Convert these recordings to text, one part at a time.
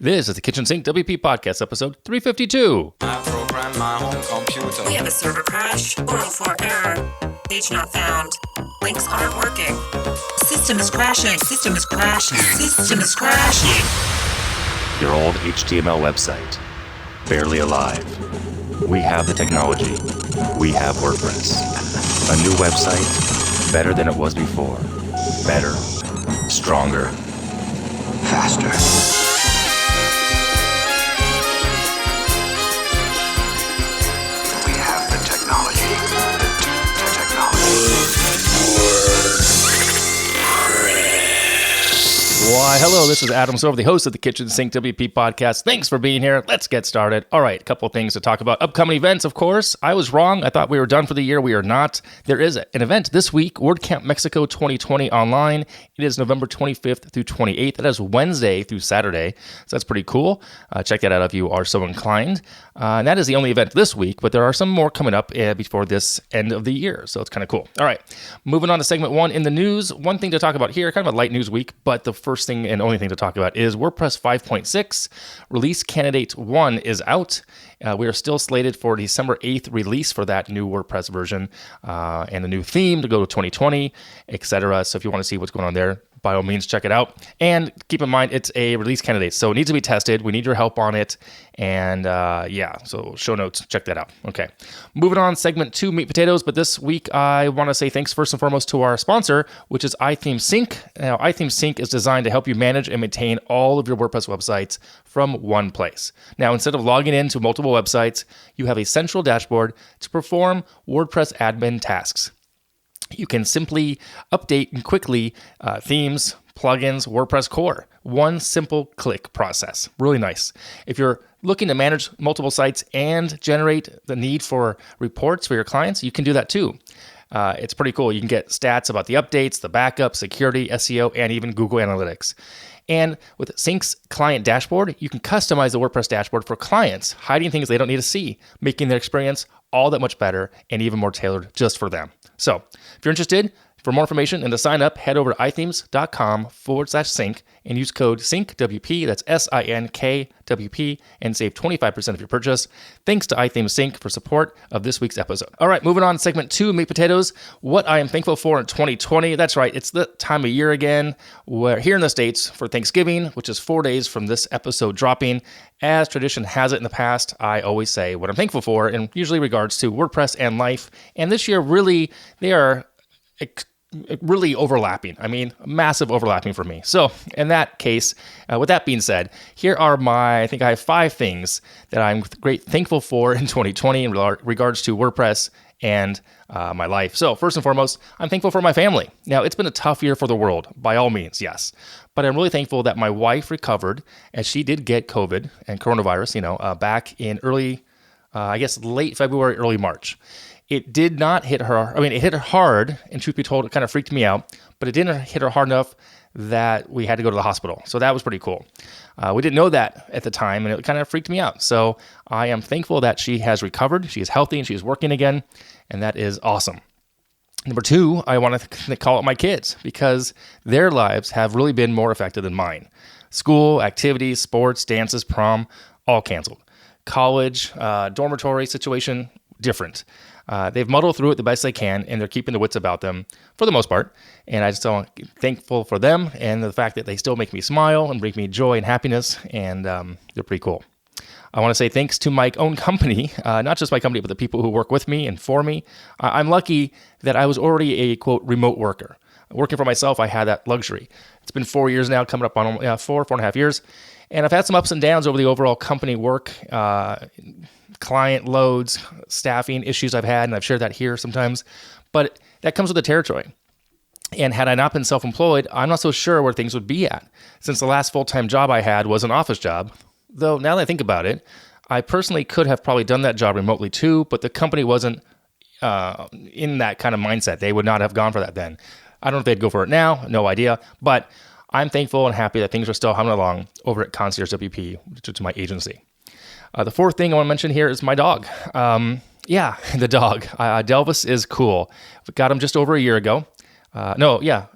This is the Kitchen Sink WP Podcast, episode 352. I program my own computer. We have a server crash, 404 error, page not found, links aren't working, system is crashing, system is crashing, system is crashing. Your old HTML website, barely alive. We have the technology. We have WordPress. A new website, better than it was before. Better, stronger, faster. Why, hello, this is Adam Silver, the host of the Kitchen Sink WP Podcast. Thanks for being here. Let's get started. All right, a couple of things to talk about. Upcoming events, of course. I was wrong. I thought we were done for the year. We are not. There is an event this week, WordCamp Mexico 2020 online. It is November 25th through 28th. That is Wednesday through Saturday, so that's pretty cool. Check that out if you are so inclined. And that is the only event this week, but there are some more coming up before this end of the year, so it's kind of cool. All right, moving on to segment one in the news. One thing to talk about here, kind of a light news week, but the first thing and only thing to talk about is WordPress 5.6. Release candidate 1 is out. We are still slated for December 8th release for that new WordPress version and the new theme to go to 2020, etc. So if you want to see what's going on there, by all means, check it out. And keep in mind, it's a release candidate, so it needs to be tested. We need your help on it. And so show notes, check that out. Okay, moving on, segment 2, meat potatoes. But this week, I want to say thanks first and foremost to our sponsor, which is iThemeSync. Now, iThemeSync is designed to help you manage and maintain all of your WordPress websites from one place. Now, instead of logging into multiple websites, you have a central dashboard to perform WordPress admin tasks. You can simply update and quickly themes, plugins, WordPress core. One simple click process. Really nice. If you're looking to manage multiple sites and generate the need for reports for your clients, you can do that too. It's pretty cool. You can get stats about the updates, the backup, security, SEO, and even Google Analytics. And with Sync's client dashboard, you can customize the WordPress dashboard for clients, hiding things they don't need to see, making their experience all that much better and even more tailored just for them. So if you're interested, for more information and to sign up, head over to ithemes.com/sync and use code SYNCWP, that's SINKWP, and save 25% of your purchase. Thanks to iThemeSync for support of this week's episode. All right, moving on to segment 2, meat potatoes. What I am thankful for in 2020. That's right, it's the time of year again. We're here in the States for Thanksgiving, which is 4 days from this episode dropping. As tradition has it in the past, I always say what I'm thankful for, in usually regards to WordPress and life. And this year, really, they are really overlapping. I mean, massive overlapping for me. So in that case, with that being said, here are I think I have 5 things that I'm thankful for in 2020 in regards to WordPress and my life. So first and foremost, I'm thankful for my family. Now, it's been a tough year for the world, by all means, yes. But I'm really thankful that my wife recovered, as she did get COVID and coronavirus, back in late February, early March. It did not hit her. I mean, it hit her hard, and truth be told, it kind of freaked me out, but it didn't hit her hard enough that we had to go to the hospital. So that was pretty cool. We didn't know that at the time, and it kind of freaked me out. So I am thankful that she has recovered, she is healthy, and she is working again, and that is awesome. Number 2, I want to call out my kids because their lives have really been more affected than mine. School, activities, sports, dances, prom, all canceled. College, dormitory situation, different. They've muddled through it the best they can, and they're keeping their wits about them for the most part. And I just am thankful for them and the fact that they still make me smile and bring me joy and happiness, and they're pretty cool. I want to say thanks to my own company, not just my company, but the people who work with me and for me. I'm lucky that I was already a, quote, remote worker. Working for myself, I had that luxury. It's been 4 years now, coming up on 4.5 years. And I've had some ups and downs over the overall company work, client loads, staffing issues I've had, and I've shared that here sometimes. But that comes with the territory. And had I not been self-employed, I'm not so sure where things would be at, since the last full-time job I had was an office job. Though now that I think about it, I personally could have probably done that job remotely too, but the company wasn't in that kind of mindset. They would not have gone for that then. I don't know if they'd go for it now, no idea. But I'm thankful and happy that things are still humming along over at Concierge WP, which is my agency. The 4th thing I want to mention here is my dog. The dog. Delvis is cool. We got him just over a year ago.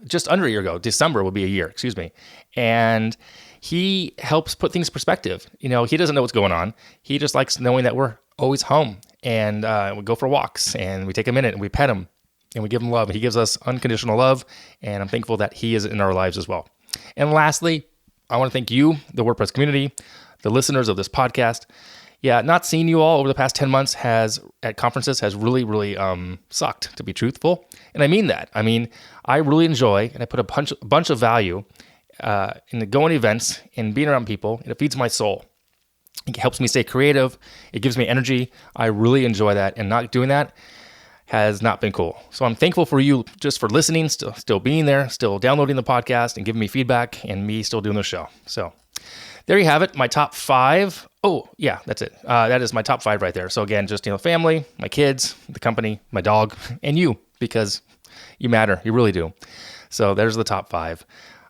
Just under a year ago. December will be a year, excuse me. And he helps put things in perspective. He doesn't know what's going on. He just likes knowing that we're always home, and we go for walks, and we take a minute and we pet him and we give him love. He gives us unconditional love, and I'm thankful that he is in our lives as well. And lastly, I want to thank you, the WordPress community, the listeners of this podcast. Yeah, not seeing you all over the past 10 months at conferences has really, really sucked, to be truthful. And I mean that. I really enjoy, and I put a bunch of value in going to events and being around people, and it feeds my soul. It helps me stay creative. It gives me energy. I really enjoy that, and not doing that has not been cool. So I'm thankful for you just for listening, still being there, still downloading the podcast and giving me feedback, and me still doing the show. So there you have it, my top 5. Oh, yeah, that's it. That is my top 5 right there. So again, just family, my kids, the company, my dog, and you, because you matter. You really do. So there's the top 5.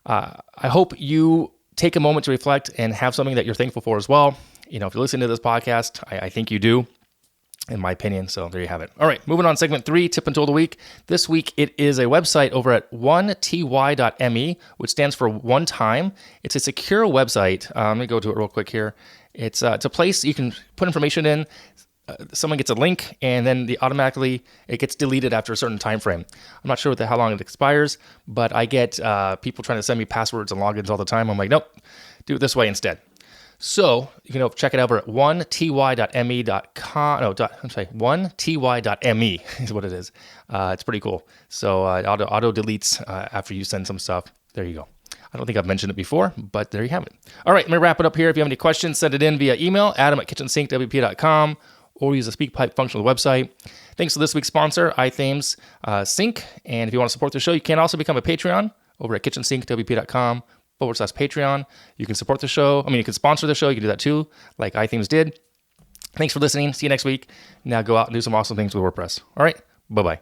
I hope you take a moment to reflect and have something that you're thankful for as well. If you're listening to this podcast, I think you do, in my opinion. So there you have it. All right, moving on. Segment 3, tip and tool of the week. This week, it is a website over at 1ty.me, which stands for one time. It's a secure website. Let me go to it real quick here. It's a place you can put information in. Someone gets a link, and then automatically it gets deleted after a certain time frame. I'm not sure how long it expires, but I get people trying to send me passwords and logins all the time. I'm like, nope, do it this way instead. So you can check it out over at 1ty.me.com. No, I'm sorry, 1ty.me is what it is. It's pretty cool. So it auto deletes after you send some stuff. There you go. I don't think I've mentioned it before, but there you have it. All right, let me wrap it up here. If you have any questions, send it in via email, adam@KitchensinkWP.com, or use the SpeakPipe function of the website. Thanks to this week's sponsor, iThemes Sync. And if you want to support the show, you can also become a Patreon over at KitchensinkWP.com/Patreon. You can support the show. You can sponsor the show. You can do that too, like iThemes did. Thanks for listening. See you next week. Now go out and do some awesome things with WordPress. All right, bye-bye.